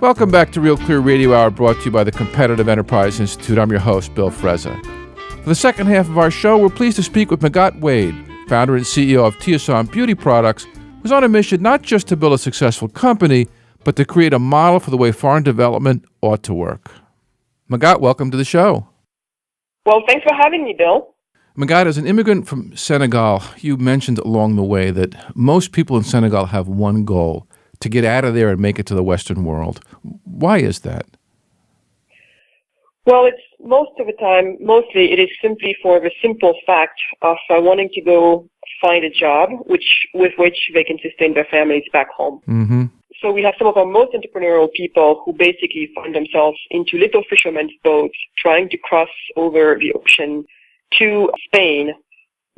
Welcome back to Real Clear Radio Hour, brought to you by the Competitive Enterprise Institute. I'm your host, Bill Frezza. For the second half of our show, we're pleased to speak with Magatte Wade, founder and CEO of Tiossan Beauty Products, who's on a mission not just to build a successful company, but to create a model for the way foreign development ought to work. Magatte, welcome to the show. Well, thanks for having me, Bill. Magatte, as an immigrant from Senegal, you mentioned along the way that most people in Senegal have one goal: to get out of there and make it to the Western world. Why is that? Well, it's mostly it is simply for the simple fact of wanting to go find a job with which they can sustain their families back home. Mm-hmm. So we have some of our most entrepreneurial people who basically find themselves into little fishermen's boats trying to cross over the ocean to Spain,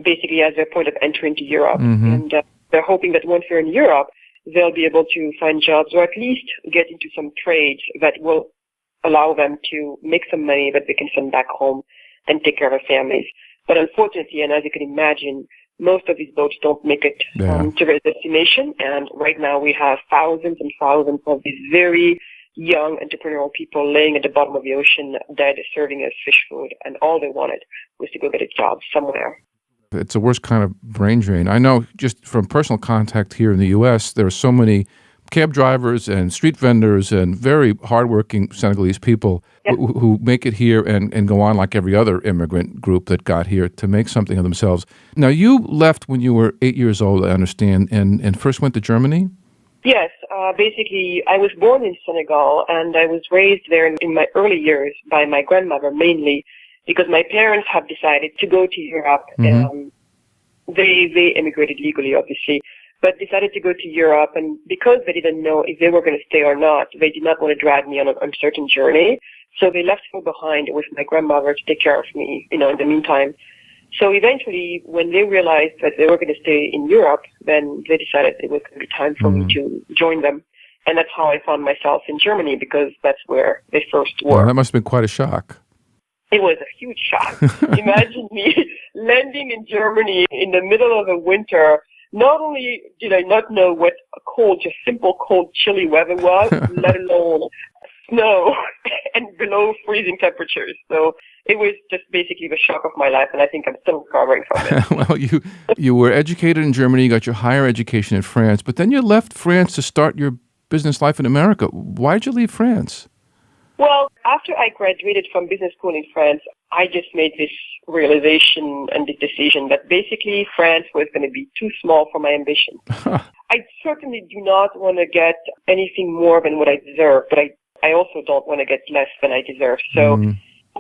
basically as their point of entry into Europe. Mm-hmm. And they're hoping that once they're in Europe, they'll be able to find jobs or at least get into some trades that will allow them to make some money that they can send back home and take care of their families. But unfortunately, and as you can imagine, most of these boats don't make it to their destination. And right now we have thousands and thousands of these very young entrepreneurial people laying at the bottom of the ocean dead, serving as fish food. And all they wanted was to go get a job somewhere. It's the worst kind of brain drain. I know just from personal contact here in the U.S., there are so many cab drivers and street vendors and very hardworking Senegalese people who make it here and go on like every other immigrant group that got here to make something of themselves. Now, you left when you were 8 years old, I understand, and first went to Germany? Yes. Basically, I was born in Senegal, and I was raised there in my early years by my grandmother mainly, because my parents have decided to go to Europe. Mm-hmm. They immigrated legally, obviously, but decided to go to Europe. And because they didn't know if they were going to stay or not, they did not want to drag me on an uncertain journey. So they left me behind with my grandmother to take care of me, in the meantime. So eventually, when they realized that they were going to stay in Europe, then they decided it was going to be time for me to join them. And that's how I found myself in Germany, because that's where they first were. Well, that must have been quite a shock. It was a huge shock. Imagine me landing in Germany in the middle of the winter. Not only did I not know what just simple cold, chilly weather was, let alone snow and below freezing temperatures. So it was just basically the shock of my life, and I think I'm still recovering from it. Well, you were educated in Germany, you got your higher education in France, but then you left France to start your business life in America. Why did you leave France? Well, after I graduated from business school in France, I just made this realization and the decision that basically France was going to be too small for my ambition. I certainly do not want to get anything more than what I deserve, but I also don't want to get less than I deserve. So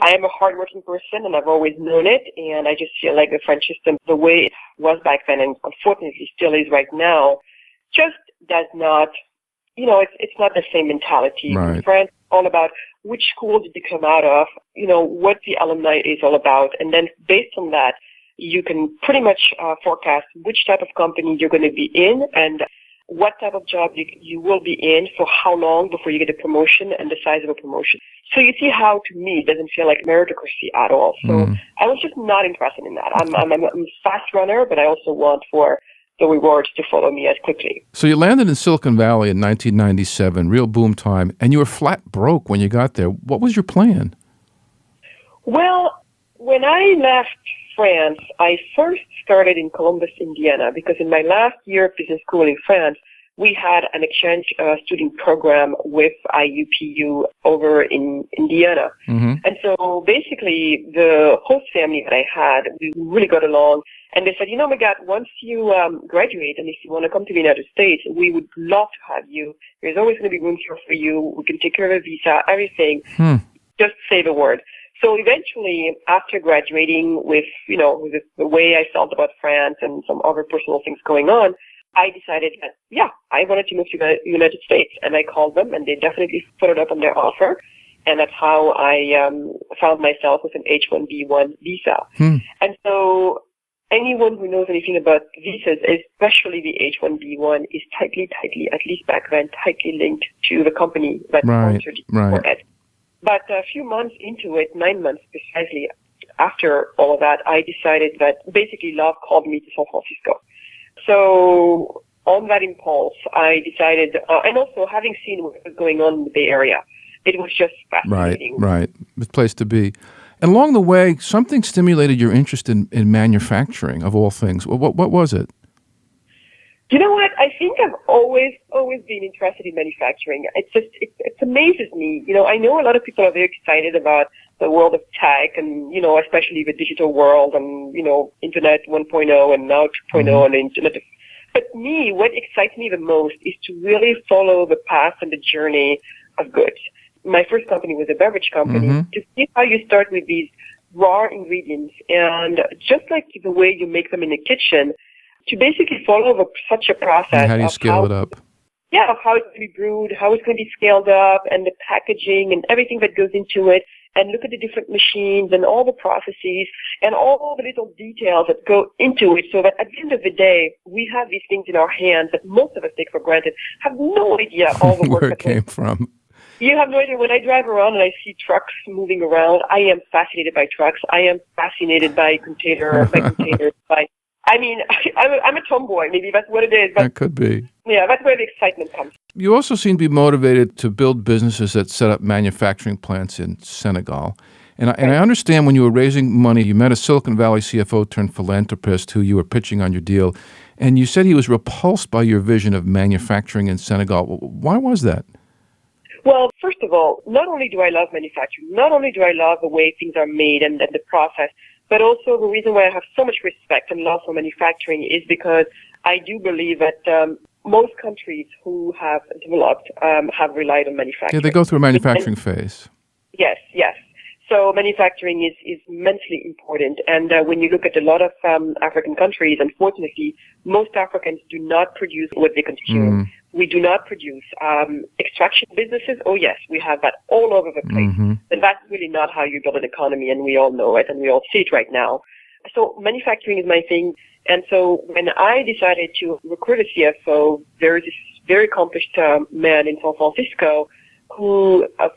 I am a hardworking person, and I've always known it, and I just feel like the French system, the way it was back then, and unfortunately still is right now, just does not, it's not the same mentality. Right. In France, all about which school did you come out of, what the alumni is all about. And then based on that, you can pretty much forecast which type of company you're going to be in and what type of job you will be in for how long before you get a promotion and the size of a promotion. So you see how, to me, it doesn't feel like meritocracy at all. So I was just not interested in that. I'm a fast runner, but I also want for the rewards to follow me as quickly. So you landed in Silicon Valley in 1997, real boom time, and you were flat broke when you got there. What was your plan? Well, when I left France, I first started in Columbus, Indiana, because in my last year of business school in France, we had an exchange student program with IUPU over in Indiana. Mm-hmm. And so basically the host family that I had, we really got along. And they said, Magatte, once you graduate and if you want to come to the United States, we would love to have you. There's always going to be room here for you. We can take care of a visa, everything. Just say the word. So eventually, after graduating with the way I felt about France and some other personal things going on, I decided that, I wanted to move to the United States. And I called them, and they definitely put it up on their offer. And that's how I found myself with an H-1B1 visa. And so anyone who knows anything about visas, especially the H-1B1, is tightly, at least back then, tightly linked to the company that sponsored you for it. But a few months into it, 9 months precisely after all of that, I decided that basically love called me to San Francisco. So on that impulse, I decided, and also having seen what was going on in the Bay Area, it was just fascinating. Right. The place to be. And along the way, something stimulated your interest in manufacturing, of all things. What was it? You know what? I think I've always been interested in manufacturing. It amazes me. I know a lot of people are very excited about the world of tech and, especially the digital world and, Internet 1.0 and now 2.0 and the Internet. But me, what excites me the most is to really follow the path and the journey of goods. My first company was a beverage company. To see how you start with these raw ingredients and just like the way you make them in the kitchen, to basically follow such a process. And how do you scale it up? Yeah, of how it's going to be brewed, how it's going to be scaled up, and the packaging and everything that goes into it, and look at the different machines and all the processes and all the little details that go into it so that at the end of the day, we have these things in our hands that most of us take for granted, have no idea all the work where it came from. You have no idea. When I drive around and I see trucks moving around, I am fascinated by trucks. I am fascinated by containers, I'm a tomboy. Maybe that's what it is. But that could be. Yeah, that's where the excitement comes. You also seem to be motivated to build businesses that set up manufacturing plants in Senegal. And I understand when you were raising money, you met a Silicon Valley CFO turned philanthropist who you were pitching on your deal. And you said he was repulsed by your vision of manufacturing in Senegal. Why was that? Well, first of all, not only do I love manufacturing, not only do I love the way things are made and the process, but also the reason why I have so much respect and love for manufacturing is because I do believe that most countries who have developed have relied on manufacturing. Yeah, they go through a manufacturing phase. Yes. So manufacturing is immensely important. And when you look at a lot of African countries, unfortunately, most Africans do not produce what they consume. We do not produce extraction businesses. Oh, yes, we have that all over the place. But that's really not how you build an economy, and we all know it, and we all see it right now. So manufacturing is my thing. And so when I decided to recruit a CFO, there is this very accomplished man in San Francisco who, a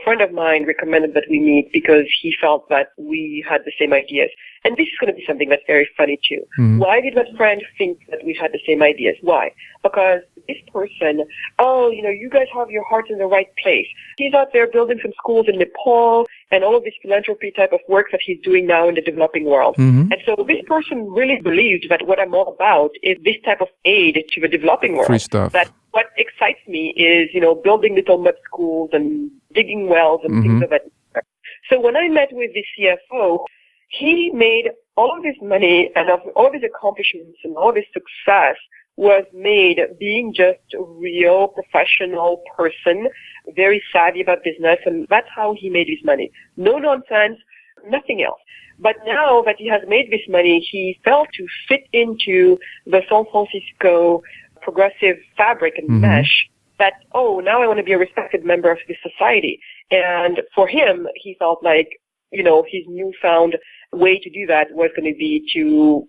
friend of mine recommended that we meet because he felt that we had the same ideas. And this is going to be something that's very funny too. Why did that friend think that we had the same ideas? Why? Because this person, you guys have your heart in the right place. He's out there building some schools in Nepal and all of this philanthropy type of work that he's doing now in the developing world. And so this person really believed that what I'm all about is this type of aid to the developing world. Free stuff. That what excites me is, building little mud schools and digging wells and things of that nature. So when I met with the CFO, he made all of this money and all of his accomplishments and all of his success was made being just a real professional person, very savvy about business, and that's how he made his money. No nonsense, nothing else. But now that he has made this money, he felt to fit into the San Francisco progressive fabric and mesh that, now I want to be a respected member of this society. And for him, he felt like, his newfound way to do that was going to be to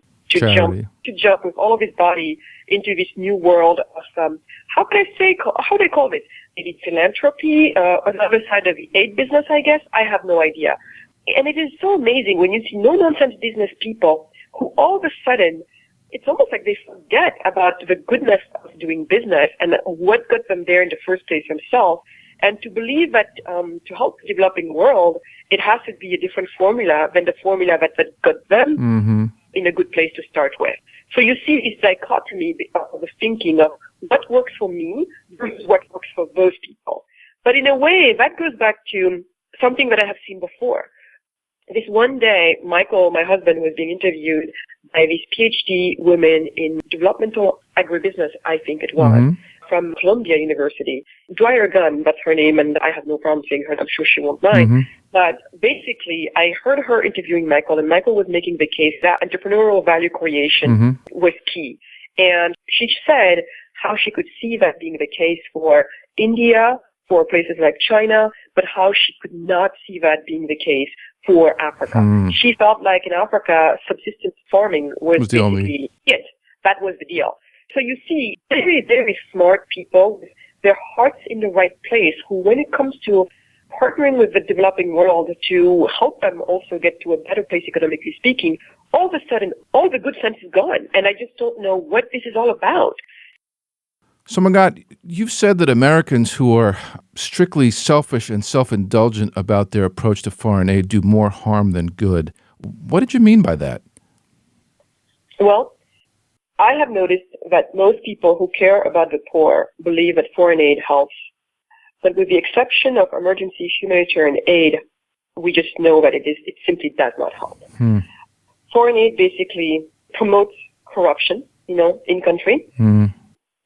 jump with all of his body into this new world of, how do they call it? Maybe philanthropy, another side of the aid business, I guess. I have no idea. And it is so amazing when you see no-nonsense business people who all of a sudden, it's almost like they forget about the goodness of doing business and what got them there in the first place themselves. And to believe that to help the developing world, it has to be a different formula than the formula that got them in a good place to start with. So you see this dichotomy of the thinking of what works for me versus what works for those people. But in a way, that goes back to something that I have seen before. This one day, Michael, my husband, was being interviewed by these PhD women in developmental agribusiness, I think it was, from Columbia University. Dwyer Gunn, that's her name, and I have no problem saying her. I'm sure she won't mind. But basically, I heard her interviewing Michael, and Michael was making the case that entrepreneurial value creation was key. And she said how she could see that being the case for India, for places like China, but how she could not see that being the case for Africa. She felt like in Africa, subsistence farming was basically it. That was the deal. So you see very, very smart people with their hearts in the right place who, when it comes to partnering with the developing world to help them also get to a better place economically speaking, all of a sudden, all the good sense is gone. And I just don't know what this is all about. So, Magatte, you've said that Americans who are strictly selfish and self-indulgent about their approach to foreign aid do more harm than good. What did you mean by that? Well, I have noticed that most people who care about the poor believe that foreign aid helps. But with the exception of emergency humanitarian aid, we just know that it simply does not help. Foreign aid basically promotes corruption, in country.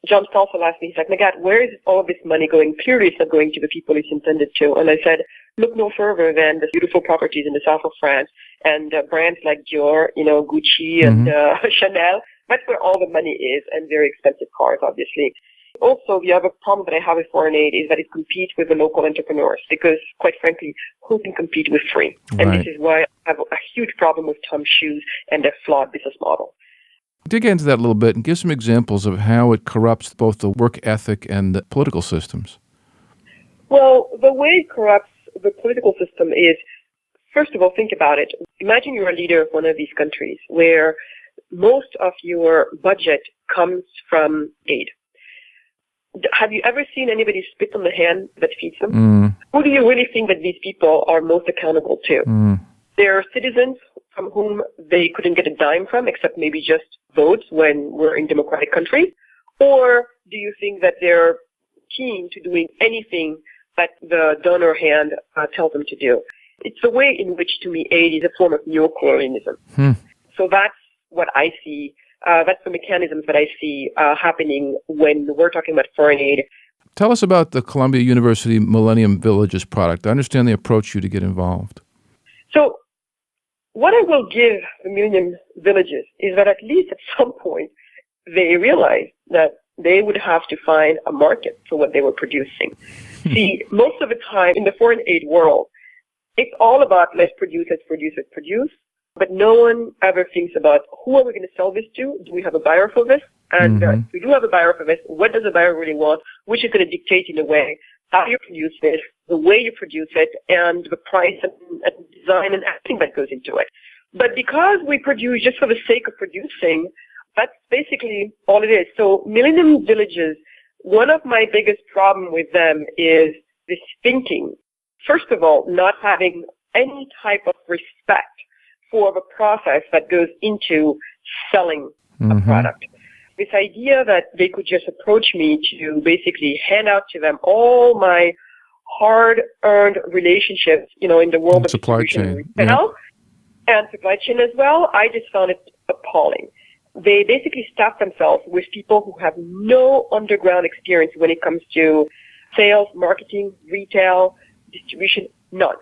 John Stalfel asked me, he's like, Magatte, where is all of this money going? Clearly it's not going to the people it's intended to. And I said, look no further than the beautiful properties in the south of France and brands like Dior, Gucci and Chanel. That's where all the money is, and very expensive cars, obviously. Also, the other problem that I have with foreign aid is that it competes with the local entrepreneurs because, quite frankly, who can compete with free? Right. And this is why I have a huge problem with Tom's Shoes and their flawed business model. Dig into that a little bit and give some examples of how it corrupts both the work ethic and the political systems. Well, the way it corrupts the political system is, first of all, think about it. Imagine you're a leader of one of these countries where most of your budget comes from aid. Have you ever seen anybody spit on the hand that feeds them? Who do you really think that these people are most accountable to? They're citizens from whom they couldn't get a dime from, except maybe just votes when we're in democratic countries? Or do you think that they're keen to doing anything that the donor hand tells them to do? It's a way in which, to me, aid is a form of neocolonialism. So that's what I see. That's the mechanisms that I see happening when we're talking about foreign aid. Tell us about the Columbia University Minim Villages product. I understand they approach you to get involved. So what I will give the Minim Villages is that at least at some point they realized that they would have to find a market for what they were producing. See, most of the time in the foreign aid world, it's all about let's produce. But no one ever thinks about who are we going to sell this to? Do we have a buyer for this? And if we do have a buyer for this, what does the buyer really want? Which is going to dictate in a way how you produce it, the way you produce it, and the price and design and everything that goes into it. But because we produce just for the sake of producing, that's basically all it is. So Minim Villages, one of my biggest problems with them is this thinking. First of all, not having any type of respect for the process that goes into selling a product. This idea that they could just approach me to basically hand out to them all my hard-earned relationships, in the world of supply chain, and supply chain as well, I just found it appalling. They basically staff themselves with people who have no underground experience when it comes to sales, marketing, retail, distribution, none.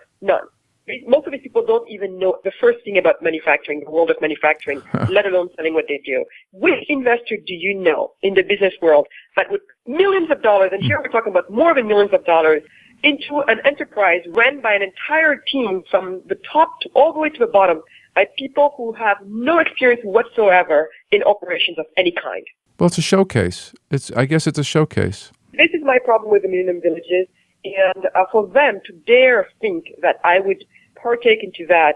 Most of these people don't even know the first thing about manufacturing, the world of manufacturing, let alone selling what they do. Which investor do you know in the business world that would millions of dollars, and here we're talking about more than millions of dollars, into an enterprise run by an entire team from the top to all the way to the bottom by people who have no experience whatsoever in operations of any kind? Well, it's a showcase. I guess it's a showcase. This is my problem with the Minim Villages. And for them to dare think that I would partake into that,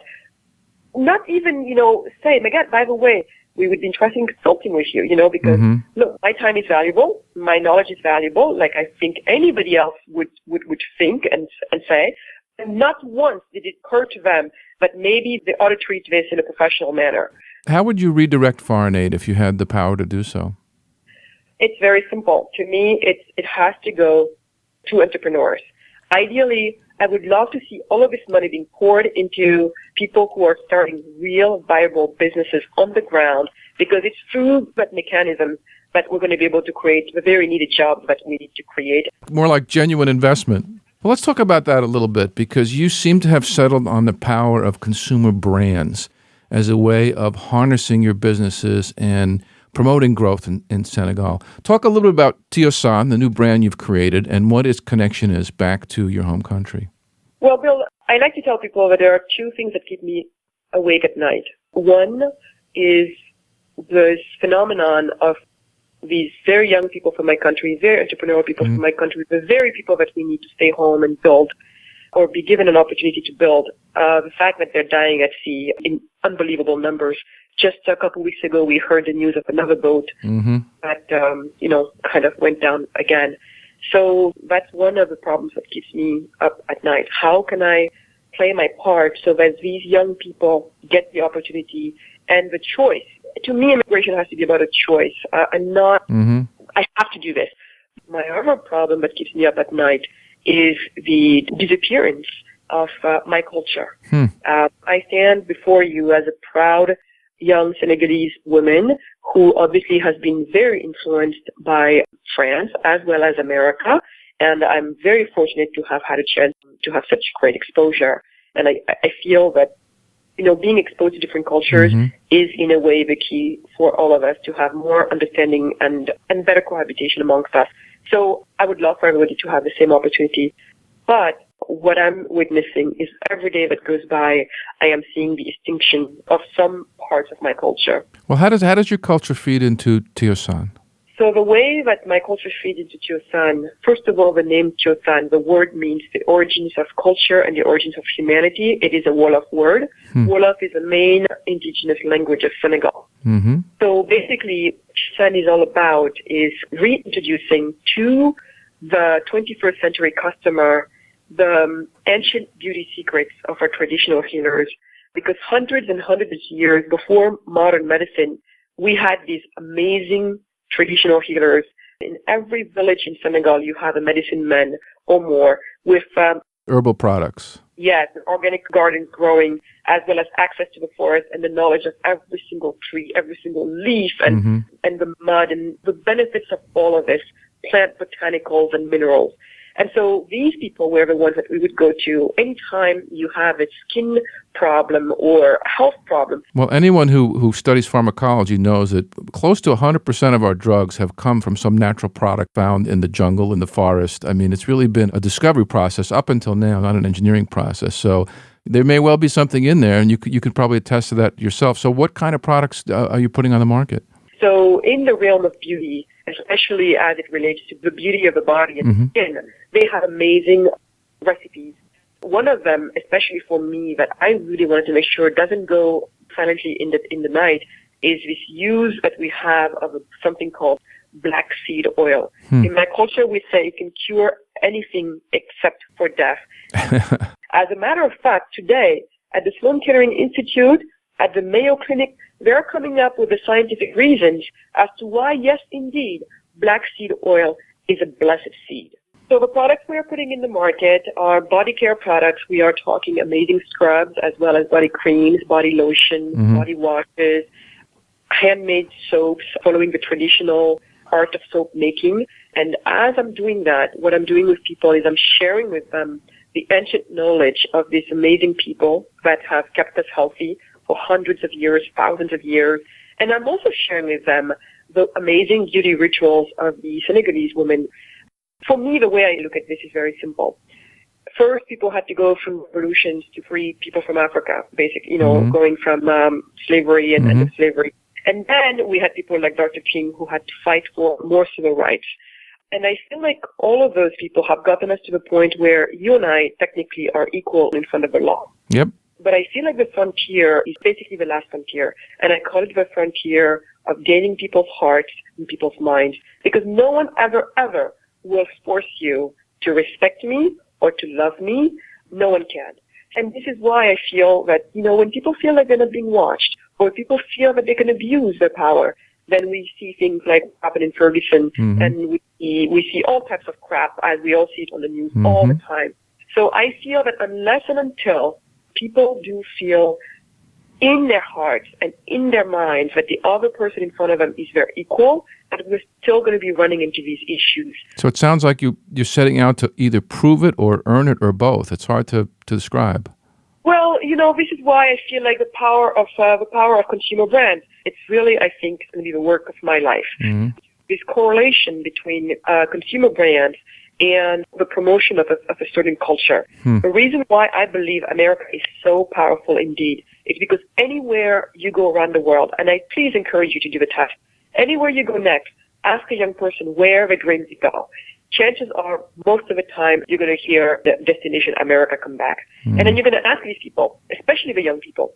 not even, say, Magatte, by the way, we would be interested in consulting with you, because, look, my time is valuable, my knowledge is valuable, like I think anybody else would think and say. And not once did it occur to them that maybe they ought to treat this in a professional manner. How would you redirect foreign aid if you had the power to do so? It's very simple. To me, it has to go to entrepreneurs. Ideally, I would love to see all of this money being poured into people who are starting real viable businesses on the ground, because it's through that mechanism that we're going to be able to create the very needed jobs that we need to create. More like genuine investment. Well, let's talk about that a little bit, because you seem to have settled on the power of consumer brands as a way of harnessing your businesses and promoting growth in Senegal. Talk a little bit about Tiossan, the new brand you've created, and what its connection is back to your home country. Well, Bill, I like to tell people that there are two things that keep me awake at night. One is this phenomenon of these very young people from my country, very entrepreneurial people from my country, the very people that we need to stay home and build or be given an opportunity to build. The fact that they're dying at sea in unbelievable numbers Just a couple of weeks ago, we heard the news of another boat that, kind of went down again. So that's one of the problems that keeps me up at night. How can I play my part so that these young people get the opportunity and the choice? To me, immigration has to be about a choice. I have to do this. My other problem that keeps me up at night is the disappearance of my culture. I stand before you as a proud young Senegalese woman who obviously has been very influenced by France as well as America, and I'm very fortunate to have had a chance to have such great exposure. And I feel that, being exposed to different cultures is in a way the key for all of us to have more understanding and better cohabitation amongst us. So I would love for everybody to have the same opportunity. But what I'm witnessing is every day that goes by, I am seeing the extinction of some parts of my culture. Well, how does your culture feed into Tiossan? So the way that my culture feeds into Tiossan, first of all, the name Tiossan, the word means the origins of culture and the origins of humanity. It is a Wolof word. Wolof is the main indigenous language of Senegal. So basically, Tiossan is all about is reintroducing to the 21st century customer the ancient beauty secrets of our traditional healers, because hundreds and hundreds of years before modern medicine, we had these amazing traditional healers. In every village in Senegal, you have a medicine man or more with herbal products. Yes, organic gardens growing, as well as access to the forest and the knowledge of every single tree, every single leaf, and the mud, and the benefits of all of this, plant botanicals and minerals. And so these people were the ones that we would go to anytime you have a skin problem or a health problem. Well, anyone who studies pharmacology knows that close to 100% of our drugs have come from some natural product found in the jungle, in the forest. I mean, it's really been a discovery process up until now, not an engineering process. So there may well be something in there, and you could probably attest to that yourself. So what kind of products are you putting on the market? So in the realm of beauty, especially as it relates to the beauty of the body and skin, they have amazing recipes. One of them, especially for me, that I really wanted to make sure doesn't go silently in the night, is this use that we have of something called black seed oil. In my culture, we say it can cure anything except for death. As a matter of fact, today, at the Sloan Kettering Institute, at the Mayo Clinic, they're coming up with the scientific reasons as to why, yes, indeed, black seed oil is a blessed seed. So the products we are putting in the market are body care products. We are talking amazing scrubs as well as body creams, body lotions, body washes, handmade soaps, following the traditional art of soap making. And as I'm doing that, what I'm doing with people is I'm sharing with them the ancient knowledge of these amazing people that have kept us healthy for hundreds of years, thousands of years. And I'm also sharing with them the amazing beauty rituals of the Senegalese women. For me, the way I look at this is very simple. First, people had to go from revolutions to free people from Africa, basically, going from slavery and slavery. And then we had people like Dr. King who had to fight for more civil rights. And I feel like all of those people have gotten us to the point where you and I technically are equal in front of the law. Yep. But I feel like the frontier is basically the last frontier. And I call it the frontier of gaining people's hearts and people's minds. Because no one ever will force you to respect me or to love me. No one can. And this is why I feel that, when people feel like they're not being watched, or people feel that they can abuse their power, then we see things like what happened in Ferguson, and we see all types of crap, as we all see it on the news all the time. So I feel that unless and until people do feel in their hearts and in their minds that the other person in front of them is their equal, that we're still going to be running into these issues. So it sounds like you're setting out to either prove it or earn it or both. It's hard to describe. Well, this is why I feel like the power of consumer brands. It's really, I think, going to be the work of my life. This correlation between consumer brands and the promotion of a certain culture. The reason why I believe America is so powerful indeed is because anywhere you go around the world, and I please encourage you to do the test, anywhere you go next, ask a young person where they dream to go. Chances are, most of the time, you're going to hear the destination America come back. And then you're going to ask these people, especially the young people,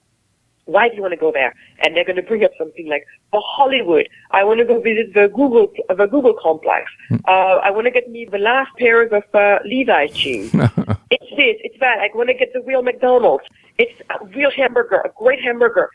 Why do you want to go there? And they're going to bring up something like, for Hollywood, I want to go visit the Google complex. I want to get me the last pair of Levi's jeans. It's this, it's that. I want to get the real McDonald's. It's a real hamburger, a great hamburger.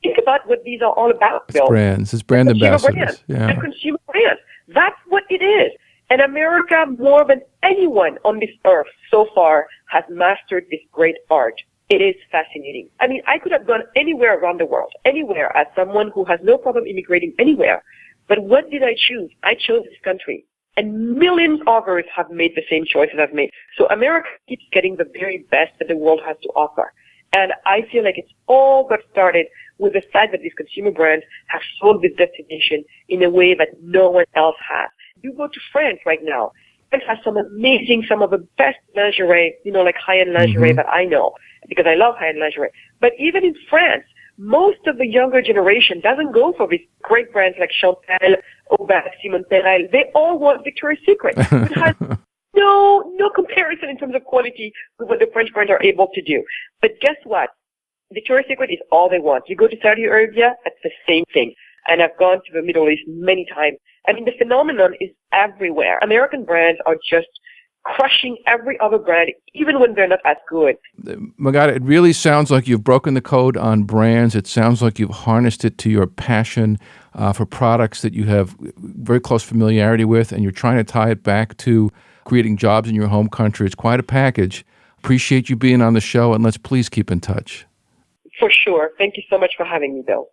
Think about what these are all about, Bill. It's brand ambassadors. And consumer brands. That's what it is. And America, more than anyone on this earth so far, has mastered this great art. It is fascinating. I mean, I could have gone anywhere around the world, anywhere, as someone who has no problem immigrating anywhere. But what did I choose? I chose this country. And millions of others have made the same choices I've made. So America keeps getting the very best that the world has to offer. And I feel like it's all got started with the fact that these consumer brands have sold this destination in a way that no one else has. You go to France right now. France has some of the best lingerie, like high-end lingerie that I know, because I love high-end lingerie. But even in France, most of the younger generation doesn't go for these great brands like Chanel, Aubert, Simone Perel. They all want Victoria's Secret. It has no comparison in terms of quality with what the French brands are able to do. But guess what? Victoria's Secret is all they want. You go to Saudi Arabia, it's the same thing. And I've gone to the Middle East many times. I mean, the phenomenon is everywhere. American brands are just crushing every other brand, even when they're not as good. Magatte, it really sounds like you've broken the code on brands. It sounds like you've harnessed it to your passion for products that you have very close familiarity with, and you're trying to tie it back to creating jobs in your home country. It's quite a package. Appreciate you being on the show, and let's please keep in touch. For sure. Thank you so much for having me, Bill.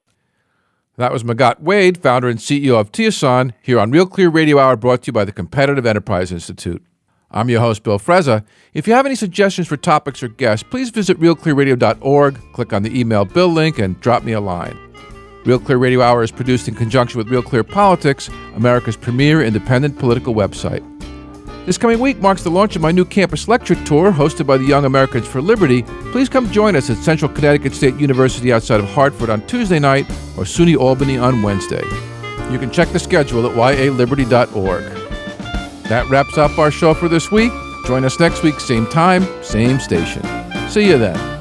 That was Magatte Wade, founder and CEO of Tiossan, here on Real Clear Radio Hour, brought to you by the Competitive Enterprise Institute. I'm your host, Bill Frezza. If you have any suggestions for topics or guests, please visit realclearradio.org, click on the email Bill link, and drop me a line. Real Clear Radio Hour is produced in conjunction with Real Clear Politics, America's premier independent political website. This coming week marks the launch of my new campus lecture tour hosted by the Young Americans for Liberty. Please come join us at Central Connecticut State University outside of Hartford on Tuesday night or SUNY Albany on Wednesday. You can check the schedule at yaliberty.org. That wraps up our show for this week. Join us next week, same time, same station. See you then.